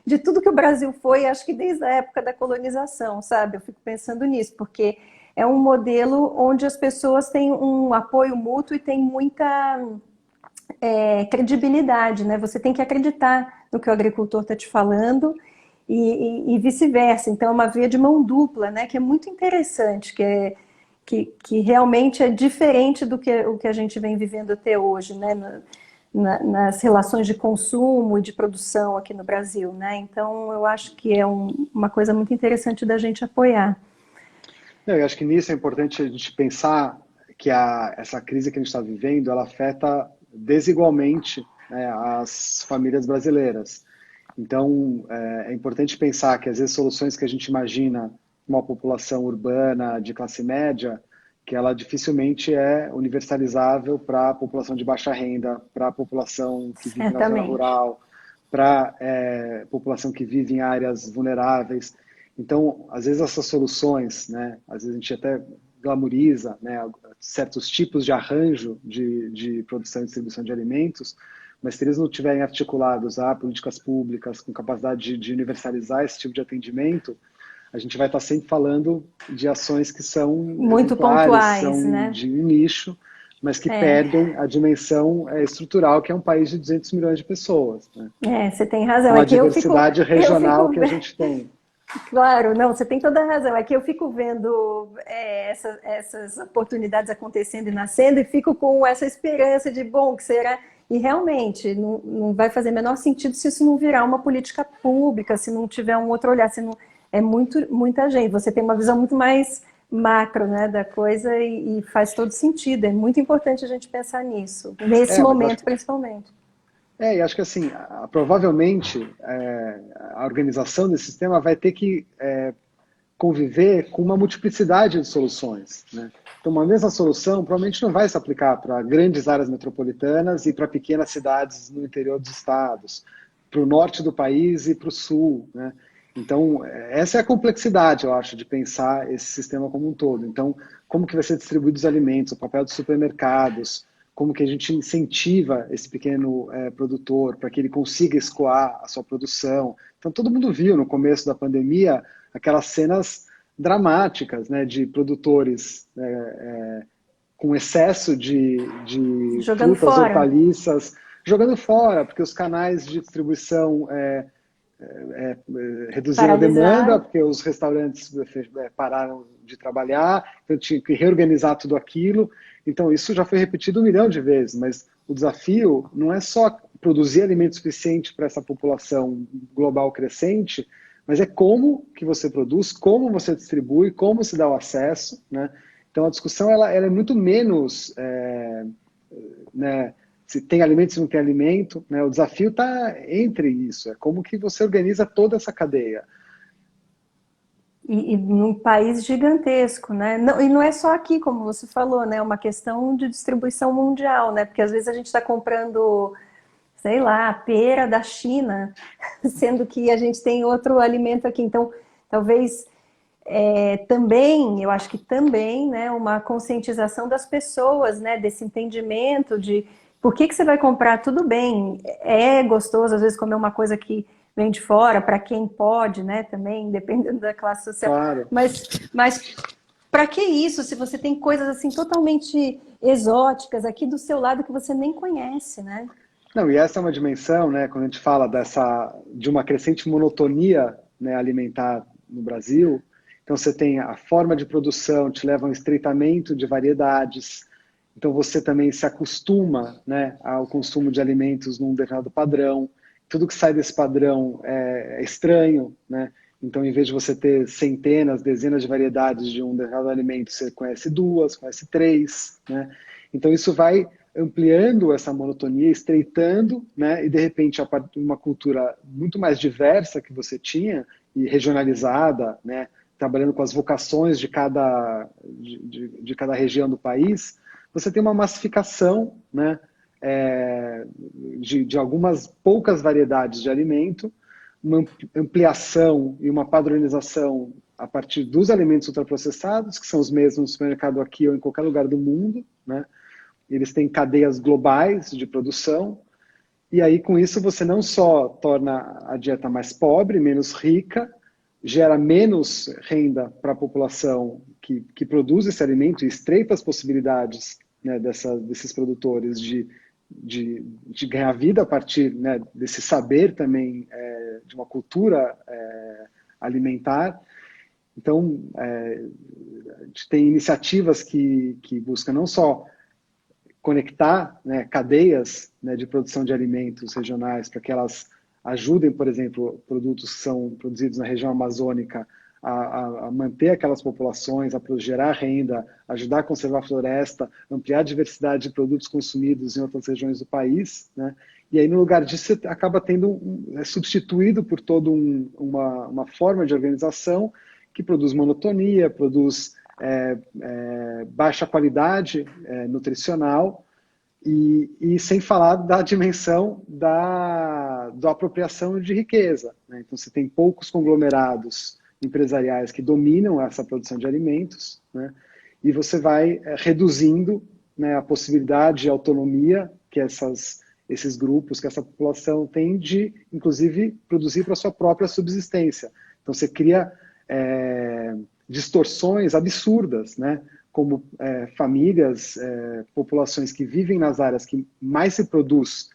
de tudo que o Brasil foi, acho que desde a época da colonização, sabe? Eu fico pensando nisso, porque é um modelo onde as pessoas têm um apoio mútuo e tem muita credibilidade, né? Você tem que acreditar no que o agricultor está te falando e vice-versa. Então, é uma via de mão dupla, né? Que é muito interessante, que realmente é diferente do que o que a gente vem vivendo até hoje, né? Nas relações de consumo e de produção aqui no Brasil, né? Então, eu acho que é uma coisa muito interessante da gente apoiar. Eu acho que nisso é importante a gente pensar que essa crise que a gente está vivendo, ela afeta desigualmente, né, as famílias brasileiras. Então, é importante pensar que, às vezes, soluções que a gente imagina uma população urbana de classe média, que ela dificilmente é universalizável para a população de baixa renda, para a população que vive na zona rural, para a população que vive em áreas vulneráveis. Então, às vezes essas soluções, né, às vezes a gente até glamoriza, né, certos tipos de arranjo de produção e distribuição de alimentos, mas se eles não estiverem articulados a políticas públicas com capacidade de universalizar esse tipo de atendimento, a gente vai estar sempre falando de ações que são muito pontuais, são né? De um nicho, mas que perdem a dimensão estrutural, que é um país de 200 milhões de pessoas. Né? Você tem razão. Com a diversidade regional que a gente tem. Claro, não, você tem toda a razão. É que eu fico vendo essas oportunidades acontecendo e nascendo e fico com essa esperança de, bom, que será... E realmente, não vai fazer o menor sentido se isso não virar uma política pública, se não tiver um outro olhar, se não... É muita gente. Você tem uma visão muito mais macro, né, da coisa e faz todo sentido. É muito importante a gente pensar nisso, nesse momento principalmente. E acho que assim, provavelmente a organização desse sistema vai ter que conviver com uma multiplicidade de soluções. Né? Então, uma mesma solução provavelmente não vai se aplicar para grandes áreas metropolitanas e para pequenas cidades no interior dos estados, para o norte do país e para o sul. Né? Então, essa é a complexidade, eu acho, de pensar esse sistema como um todo. Então, como que vai ser distribuído os alimentos, o papel dos supermercados, como que a gente incentiva esse pequeno produtor para que ele consiga escoar a sua produção. Então, todo mundo viu no começo da pandemia aquelas cenas dramáticas, né, de produtores com excesso de frutas, hortaliças, jogando fora, porque os canais de distribuição reduziram a demanda, porque os restaurantes pararam de trabalhar, então tinha que reorganizar tudo aquilo. Então, isso já foi repetido 1 milhão de vezes, mas o desafio não é só produzir alimento suficiente para essa população global crescente, mas é como que você produz, como você distribui, como se dá o acesso. Né? Então, a discussão ela é muito menos... né, se tem alimento, se não tem alimento, né? O desafio está entre isso, é como que você organiza toda essa cadeia. E num país gigantesco, né? E não é só aqui, como você falou, né? É uma questão de distribuição mundial, né? Porque às vezes a gente está comprando, sei lá, pera da China, sendo que a gente tem outro alimento aqui. Então, talvez também, eu acho que também, né? Uma conscientização das pessoas, né? Desse entendimento de por que você vai comprar, tudo bem, é gostoso às vezes comer uma coisa que vem de fora, para quem pode, né, também, dependendo da classe social. Claro. Mas para que isso, se você tem coisas assim totalmente exóticas aqui do seu lado que você nem conhece, né? Não, e essa é uma dimensão, né, quando a gente fala de uma crescente monotonia, né, alimentar no Brasil. Então você tem a forma de produção, te leva a um estreitamento de variedades. Então você também se acostuma, né, ao consumo de alimentos num determinado padrão. Tudo que sai desse padrão é estranho, né? Então, em vez de você ter centenas, dezenas de variedades de um determinado alimento, você conhece duas, conhece três, né? Então isso vai ampliando essa monotonia, estreitando, né? E de repente, a partir de uma cultura muito mais diversa que você tinha e regionalizada, né? Trabalhando com as vocações de cada região do país, você tem uma massificação, né? De algumas poucas variedades de alimento, uma ampliação e uma padronização a partir dos alimentos ultraprocessados, que são os mesmos no supermercado aqui ou em qualquer lugar do mundo, né? Eles têm cadeias globais de produção, e aí com isso você não só torna a dieta mais pobre, menos rica, gera menos renda para a população que produz esse alimento e estreita as possibilidades, né, desses produtores de ganhar vida a partir, né, desse saber também, de uma cultura alimentar. Então, a gente tem iniciativas que buscam não só conectar, né, cadeias, né, de produção de alimentos regionais para que elas ajudem, por exemplo, produtos que são produzidos na região amazônica a manter aquelas populações, a gerar renda, ajudar a conservar a floresta, ampliar a diversidade de produtos consumidos em outras regiões do país, né? E aí, no lugar disso, você acaba é substituído por toda uma forma de organização que produz monotonia, produz baixa qualidade nutricional e sem falar da dimensão da apropriação de riqueza, né? Então, você tem poucos conglomerados empresariais que dominam essa produção de alimentos, né? E você vai reduzindo, né, a possibilidade de autonomia que esses grupos, que essa população tem de, inclusive, produzir para a sua própria subsistência. Então, você cria distorções absurdas, né? Como famílias, populações que vivem nas áreas que mais se produz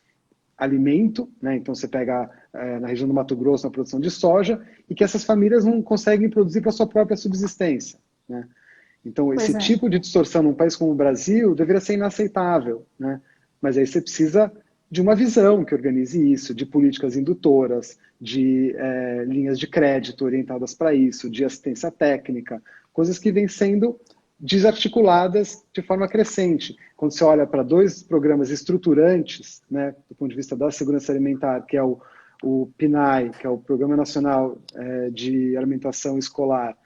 alimento, né? Então você pega na região do Mato Grosso a produção de soja, e que essas famílias não conseguem produzir para sua própria subsistência, né? Então esse tipo de distorção num país como o Brasil deveria ser inaceitável, né? Mas aí você precisa de uma visão que organize isso, de políticas indutoras, de linhas de crédito orientadas para isso, de assistência técnica, coisas que vêm sendo desarticuladas de forma crescente. Quando você olha para dois programas estruturantes, né, do ponto de vista da segurança alimentar, que é o PNAE, que é o Programa Nacional de Alimentação Escolar,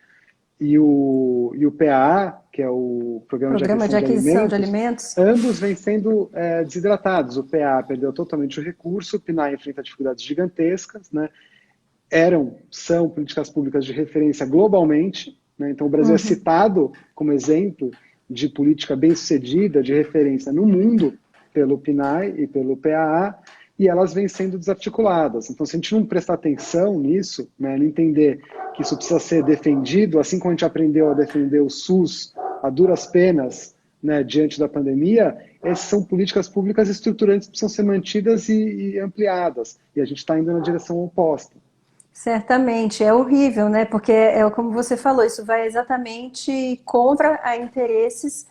e o PAA, que é o Programa de Aquisição de Alimentos, ambos vêm sendo desidratados. O PAA perdeu totalmente o recurso, o PNAE enfrenta dificuldades gigantescas, né? São políticas públicas de referência globalmente, né? Então o Brasil é citado como exemplo de política bem-sucedida, de referência no mundo, pelo PNAE e pelo PAA, e elas vêm sendo desarticuladas. Então, se a gente não prestar atenção nisso, né, não entender que isso precisa ser defendido, assim como a gente aprendeu a defender o SUS a duras penas, né, diante da pandemia, essas são políticas públicas estruturantes que precisam ser mantidas e ampliadas. E a gente está indo na direção oposta. Certamente, é horrível, né? Porque como você falou, isso vai exatamente contra a interesses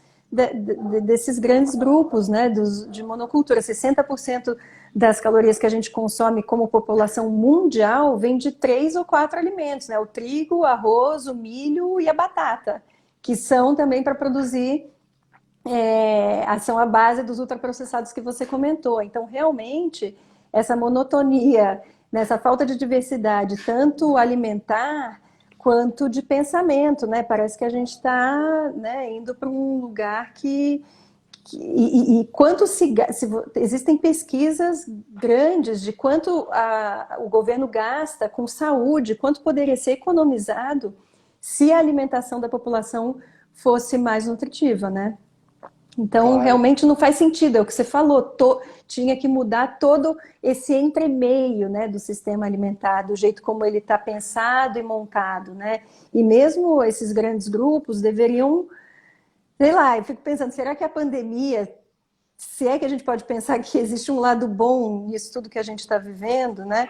desses grandes grupos, né? De monocultura. 60% das calorias que a gente consome como população mundial vem de 3 ou 4 alimentos, né? O trigo, o arroz, o milho e a batata, que são também para produzir, são a base dos ultraprocessados que você comentou. Então, realmente, essa monotonia, nessa falta de diversidade, tanto alimentar quanto de pensamento, né? Parece que a gente está, né, indo para um lugar existem pesquisas grandes de quanto o governo gasta com saúde, quanto poderia ser economizado se a alimentação da população fosse mais nutritiva, né? Então, claro. realmente não faz sentido, é o que você falou, tinha que mudar todo esse entremeio, né, do sistema alimentar, do jeito como ele está pensado e montado, né? E mesmo esses grandes grupos deveriam, sei lá, eu fico pensando, será que a pandemia, se é que a gente pode pensar que existe um lado bom nisso tudo que a gente está vivendo, né?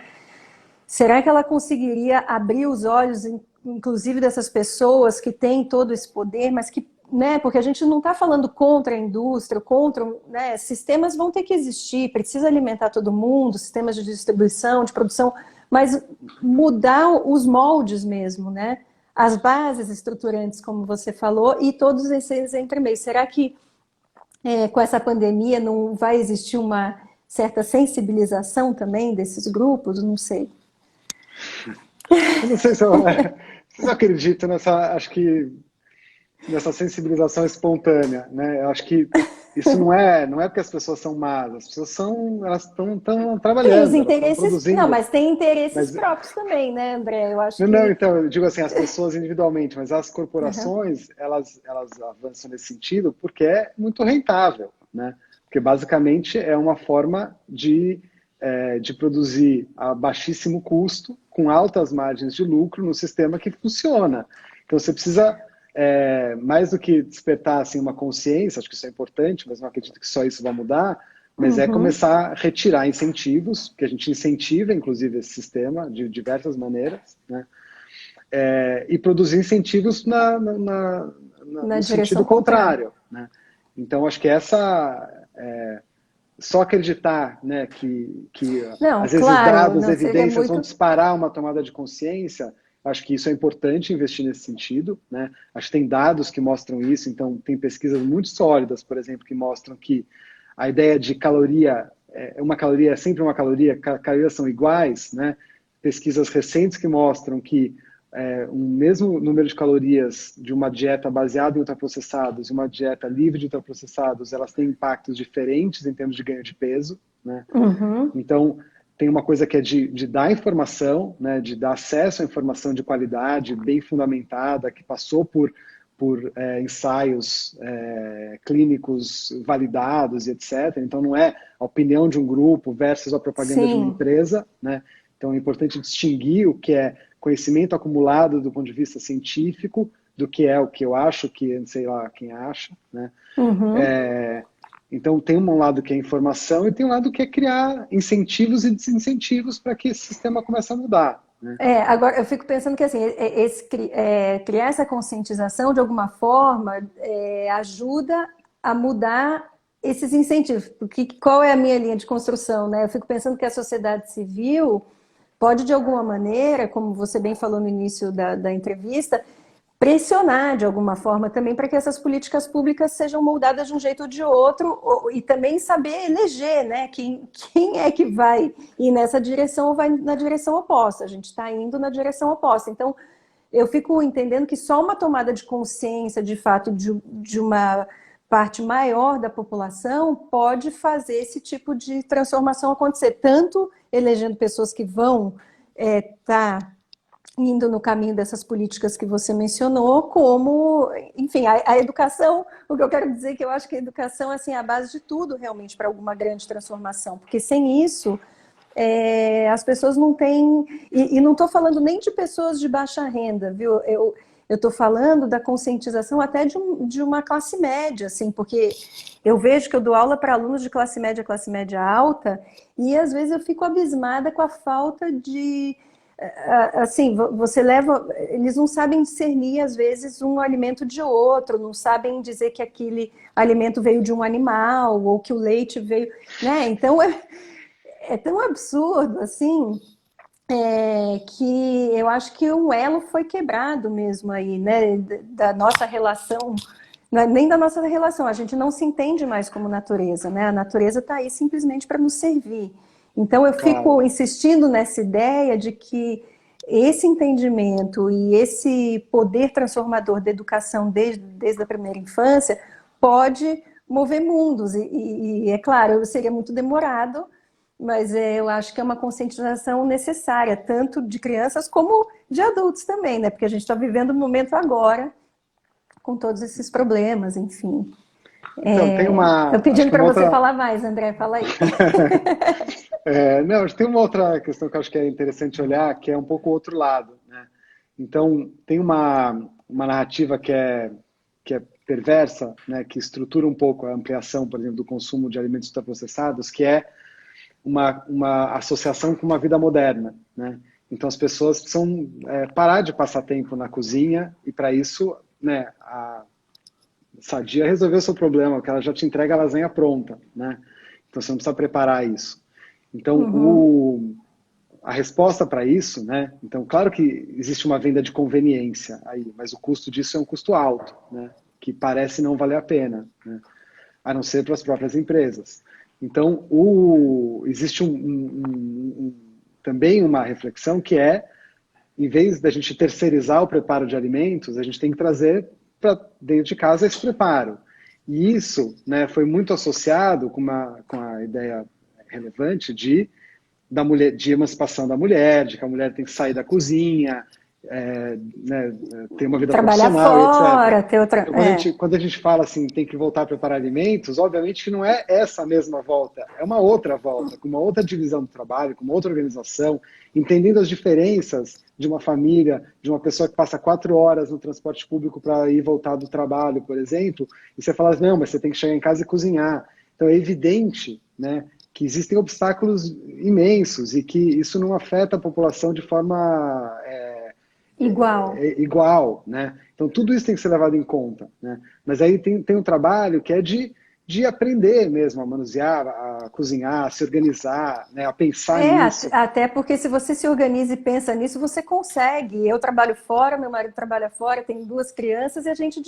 Será que ela conseguiria abrir os olhos, inclusive dessas pessoas que têm todo esse poder, mas que, né, porque a gente não está falando contra a indústria, contra, né, sistemas vão ter que existir, precisa alimentar todo mundo, sistemas de distribuição, de produção, mas mudar os moldes mesmo, né? As bases estruturantes, como você falou, e todos esses entremeios. Será que com essa pandemia não vai existir uma certa sensibilização também desses grupos? Não sei. Eu não sei se eu, se eu acredito nessa, acho que nessa sensibilização espontânea, né? Eu acho que isso não é porque as pessoas são más, as pessoas elas estão Tem os trabalhando, elas estão interesses, não, produzindo, mas tem interesses mas próprios também, né, André? Eu acho não, não, que. então eu digo assim, as pessoas individualmente, mas as Uhum. corporações, elas avançam nesse sentido porque é muito rentável, né? Porque basicamente é uma forma de produzir a baixíssimo custo, com altas margens de lucro, no sistema que funciona. Então você precisa, mais do que despertar assim, uma consciência, acho que isso é importante, mas não acredito que só isso vai mudar, mas é Uhum. começar a retirar incentivos, que a gente incentiva, inclusive, esse sistema de diversas maneiras, né? E produzir incentivos Na no direção sentido contrária. contrário, né? Então, acho que só acreditar, né, que Não, às vezes claro, dados, não seria evidências vão muito. disparar uma tomada de consciência, acho que isso é importante investir nesse sentido, né? Acho que tem dados que mostram isso, então tem pesquisas muito sólidas, por exemplo, que mostram que a ideia de caloria, uma caloria é sempre uma caloria, calorias são iguais, né? Pesquisas recentes que mostram que um mesmo número de calorias de uma dieta baseada em ultraprocessados e uma dieta livre de ultraprocessados, elas têm impactos diferentes em termos de ganho de peso, né? Uhum. Então, tem uma coisa que é de dar informação, né, de dar acesso à informação de qualidade, bem fundamentada, que passou por ensaios clínicos validados e etc. Então, não é a opinião de um grupo versus a propaganda de uma Sim. empresa, né? Então, é importante distinguir o que é conhecimento acumulado do ponto de vista científico do que é o que eu acho, que sei lá quem acha, né? Uhum. Então, tem um lado que é informação e tem um lado que é criar incentivos e desincentivos para que esse sistema comece a mudar, né? Agora eu fico pensando que assim, criar essa conscientização de alguma forma ajuda a mudar esses incentivos. Porque qual é a minha linha de construção, né? Eu fico pensando que a sociedade civil pode, de alguma maneira, como você bem falou no início da entrevista, pressionar de alguma forma também para que essas políticas públicas sejam moldadas de um jeito ou de outro, e também saber eleger, né? Quem é que vai ir nessa direção ou vai na direção oposta. A gente está indo na direção oposta. Então, eu fico entendendo que só uma tomada de consciência, de fato, de uma parte maior da população pode fazer esse tipo de transformação acontecer, tanto elegendo pessoas que vão estar indo no caminho dessas políticas que você mencionou, como, enfim, a educação, o que eu quero dizer é que eu acho que a educação assim, é a base de tudo realmente para alguma grande transformação, porque sem isso as pessoas não têm, e não estou falando nem de pessoas de baixa renda, viu? Eu estou falando da conscientização até de uma classe média, assim, porque eu vejo que eu dou aula para alunos de classe média alta, e às vezes eu fico abismada com a falta de assim, você leva, eles não sabem discernir às vezes um alimento de outro, não sabem dizer que aquele alimento veio de um animal ou que o leite veio, né? Então é tão absurdo assim que eu acho que um elo foi quebrado mesmo aí, né? Da nossa relação, não é nem da nossa relação, a gente não se entende mais como natureza, né? A natureza está aí simplesmente para nos servir. Então eu fico Claro. insistindo nessa ideia de que esse entendimento e esse poder transformador da educação desde a primeira infância pode mover mundos. E é claro, seria muito demorado, mas eu acho que é uma conscientização necessária, tanto de crianças como de adultos também, né? Porque a gente está vivendo o momento agora com todos esses problemas, enfim. Então, tem Estou uma, acho pedindo que para uma você outra, falar mais, André, fala aí. não, tem uma outra questão que eu acho que é interessante olhar, que é um pouco o outro lado, né? Então, tem uma narrativa que é perversa, né, que estrutura um pouco a ampliação, por exemplo, do consumo de alimentos ultraprocessados, que é uma associação com uma vida moderna, né? Então, as pessoas precisam parar de passar tempo na cozinha e, para isso, né, a Sadia resolveu o seu problema, porque ela já te entrega a lasanha pronta, né? Então, você não precisa preparar isso. Então, Uhum. a resposta para isso, né? Então, claro que existe uma venda de conveniência aí, mas o custo disso é um custo alto, né? Que parece não valer a pena, né? A não ser para as próprias empresas. Então, existe também uma reflexão que é, em vez da gente terceirizar o preparo de alimentos, a gente tem que trazer para dentro de casa esse preparo. E isso, né, foi muito associado com a ideia relevante da mulher, de emancipação da mulher, de que a mulher tem que sair da cozinha, né, ter uma vida Trabalhar profissional e etc. fora, ter outra. Então, É, quando a gente fala assim, tem que voltar a preparar alimentos, obviamente que não é essa mesma volta, é uma outra volta, com uma outra divisão do trabalho, com uma outra organização, entendendo as diferenças de uma família, de uma pessoa que passa 4 horas no transporte público para ir voltar do trabalho, por exemplo, e você fala, não, mas você tem que chegar em casa e cozinhar. Então é evidente, né, que existem obstáculos imensos e que isso não afeta a população de forma igual. igual, né? Então tudo isso tem que ser levado em conta, né? Mas aí tem um trabalho que é de aprender mesmo a manusear, a cozinhar, a se organizar, né? A pensar nisso. Até porque se você se organiza e pensa nisso, você consegue. Eu trabalho fora, meu marido trabalha fora, tenho duas crianças e a gente,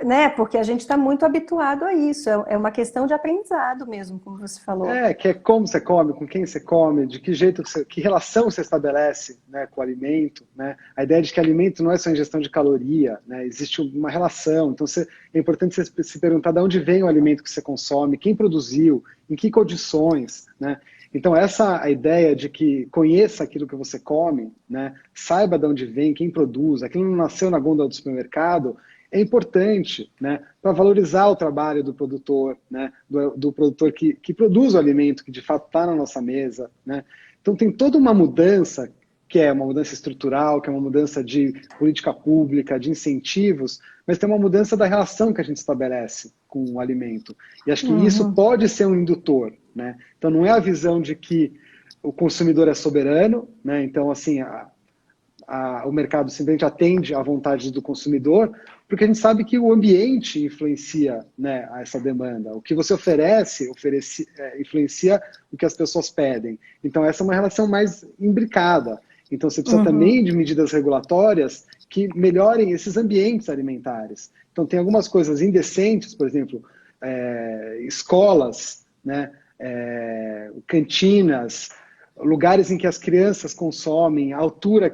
né? Porque a gente está muito habituado a isso. É uma questão de aprendizado mesmo, como você falou. Que é como você come, com quem você come, de que jeito que relação você estabelece, né, com o alimento, né? A ideia de que alimento não é só ingestão de caloria, né? Existe uma relação. Então é importante você se perguntar de onde vem o alimento que você consome, quem produziu, em que condições, né? Então a ideia de que conheça aquilo que você come, né? Saiba de onde vem, quem produz, aquilo não nasceu na gôndola do supermercado, é importante, né, para valorizar o trabalho do produtor, né, do produtor que produz o alimento que de fato está na nossa mesa, né. Então tem toda uma mudança que é uma mudança estrutural, que é uma mudança de política pública, de incentivos, mas tem uma mudança da relação que a gente estabelece com o alimento. E acho que isso Uhum. pode ser um indutor, né. Então não é a visão de que o consumidor é soberano, né. Então assim o mercado simplesmente atende à vontade do consumidor, porque a gente sabe que o ambiente influencia, né, essa demanda. O que você influencia o que as pessoas pedem. Então, essa é uma relação mais imbricada. Então, você precisa Uhum. também de medidas regulatórias que melhorem esses ambientes alimentares. Então, tem algumas coisas indecentes, por exemplo, escolas, né, cantinas, lugares em que as crianças consomem, a altura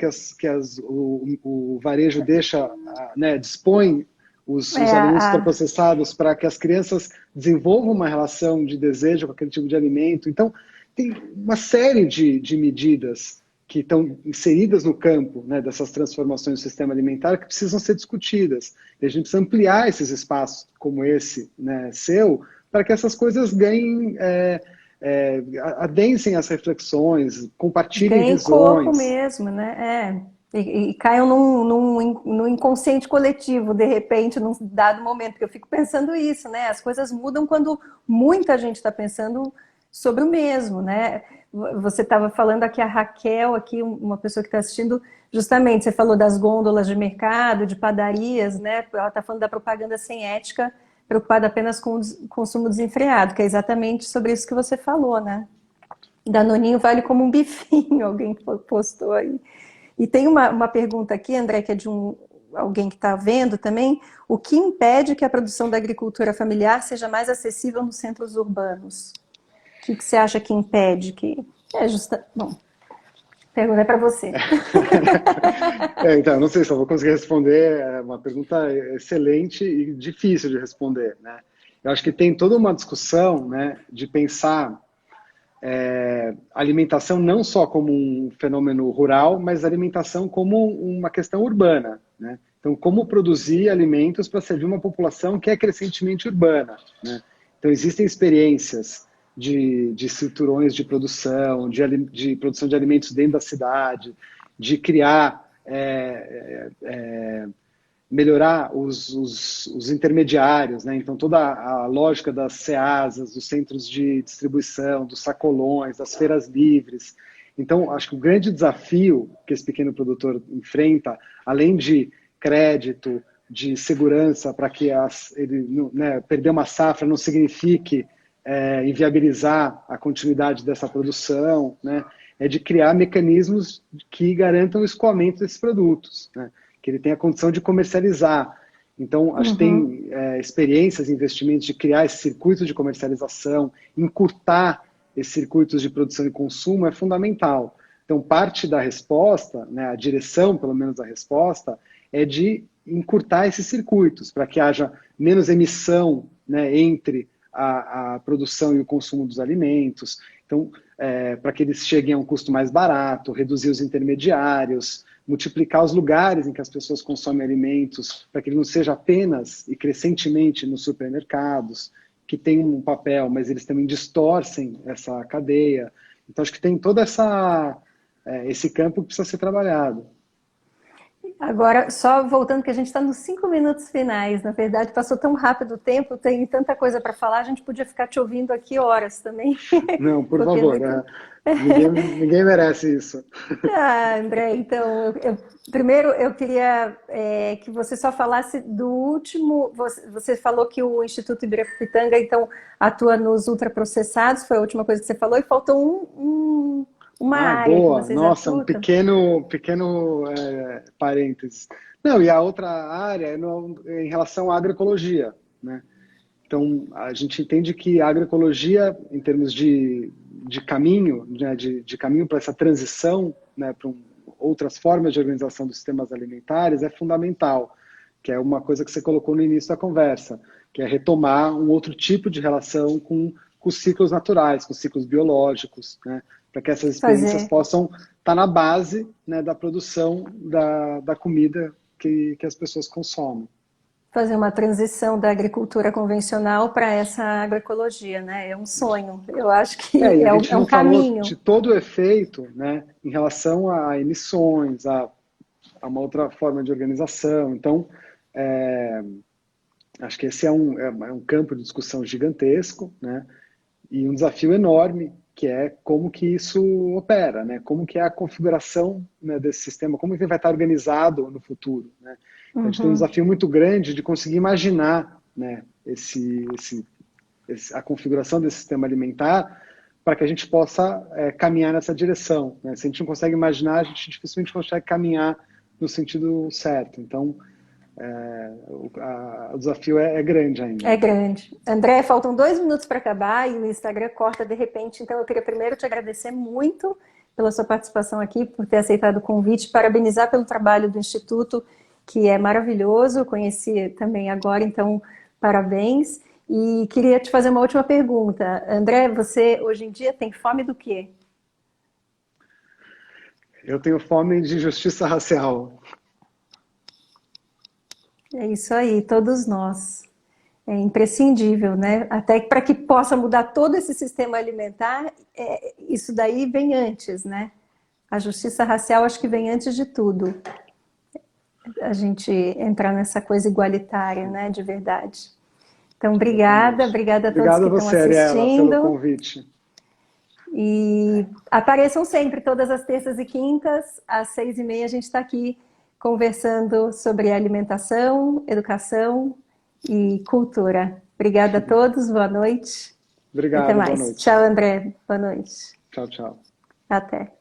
o varejo deixa, né, dispõe É, os alimentos ultraprocessados para que as crianças desenvolvam uma relação de desejo com aquele tipo de alimento. Então, tem uma série de medidas que estão inseridas no campo, né, dessas transformações do sistema alimentar que precisam ser discutidas. E a gente precisa ampliar esses espaços como esse, né, seu, para que essas coisas ganhem adensem as reflexões, compartilhem ganhem corpo visões. mesmo, né? E caiam num inconsciente coletivo, de repente, num dado momento, porque eu fico pensando isso, né? As coisas mudam quando muita gente está pensando sobre o mesmo, né? Você estava falando aqui, a Raquel, aqui, uma pessoa que está assistindo, justamente, você falou das gôndolas de mercado, de padarias, né? Ela está falando da propaganda sem ética, preocupada apenas com o consumo desenfreado, que é exatamente sobre isso que você falou, né? Danoninho vale como um bifinho, alguém postou aí. E tem uma pergunta aqui, André, que é de alguém que está vendo também. O que impede que a produção da agricultura familiar seja mais acessível nos centros urbanos? O que você acha que impede? Bom, a pergunta é para você. Então, não sei se eu vou conseguir responder, é uma pergunta excelente e difícil de responder, né? Eu acho que tem toda uma discussão, né, de pensar alimentação não só como um fenômeno rural, mas alimentação como uma questão urbana, né? Então, como produzir alimentos para servir uma população que é crescentemente urbana, né? Então, existem experiências de cinturões de produção, de produção de alimentos dentro da cidade, de criar, melhorar os intermediários, né? Então, toda a lógica das ceasas, dos centros de distribuição, dos sacolões, das feiras livres. Então, acho que o grande desafio que esse pequeno produtor enfrenta, além de crédito, de segurança, para que ele, né, perder uma safra não signifique inviabilizar a continuidade dessa produção, né, é de criar mecanismos que garantam o escoamento desses produtos, né, que ele tenha a condição de comercializar. Então, acho que tem experiências, investimentos de criar esse circuito de comercialização, encurtar esses circuitos de produção e consumo é fundamental. Então, parte da resposta, né, a direção, pelo menos, da resposta, é de encurtar esses circuitos, para que haja menos emissão, né, entre a produção e o consumo dos alimentos. Então, para que eles cheguem a um custo mais barato, reduzir os intermediários, multiplicar os lugares em que as pessoas consomem alimentos, para que ele não seja apenas e crescentemente nos supermercados, que tem um papel, mas eles também distorcem essa cadeia. Então, acho que tem todo esse campo que precisa ser trabalhado. Agora, só voltando, que a gente está nos 5 minutos finais, na verdade, passou tão rápido o tempo, tem tanta coisa para falar, a gente podia ficar te ouvindo aqui horas também. Não, por Porque favor, ninguém merece isso. André, então, primeiro eu queria que você só falasse do último, você falou que o Instituto Ibirapitanga, então, atua nos ultraprocessados, foi a última coisa que você falou, e faltou uma área boa. que vocês Nossa, atuam. um pequeno parênteses. Não, e a outra área é em relação à agroecologia, né? Então, a gente entende que a agroecologia, em termos de caminho, né, de caminho para essa transição, né, para outras formas de organização dos sistemas alimentares, é fundamental, que é uma coisa que você colocou no início da conversa, que é retomar um outro tipo de relação com os ciclos naturais, com os ciclos biológicos, né, para que essas experiências possam estar na base, né, da produção da comida que as pessoas consomem. Fazer uma transição da agricultura convencional para essa agroecologia, né? É um sonho. Eu acho que a gente é um não falou caminho. de todo o efeito, né, em relação a emissões, a uma outra forma de organização. Então, acho que esse é um campo de discussão gigantesco, né, e um desafio enorme, que é como que isso opera, né, como que é a configuração, né, desse sistema, como que ele vai estar organizado no futuro, né. Então, a gente tem um desafio muito grande de conseguir imaginar, né, a configuração desse sistema alimentar para que a gente possa caminhar nessa direção, né? Se a gente não consegue imaginar, a gente dificilmente consegue caminhar no sentido certo. Então, o desafio é grande ainda. É grande. André, faltam 2 minutos para acabar e o Instagram corta de repente, então eu queria primeiro te agradecer muito pela sua participação aqui, por ter aceitado o convite, parabenizar pelo trabalho do Instituto, que é maravilhoso, conheci também agora, então parabéns. E queria te fazer uma última pergunta. André, você hoje em dia tem fome do quê? Eu tenho fome de justiça racial. É isso aí, todos nós. É imprescindível, né? Até para que possa mudar todo esse sistema alimentar, isso daí vem antes, né? A justiça racial acho que vem antes de tudo. A gente entrar nessa coisa igualitária, né? De verdade. Então, obrigada a todos que estão assistindo. Ariela, pelo convite. E apareçam sempre, todas as terças e quintas, às 6h30, a gente está aqui conversando sobre alimentação, educação e cultura. Obrigada a todos, boa noite. Obrigado, até mais. Boa noite. Tchau, André. Boa noite. Tchau, tchau. Até.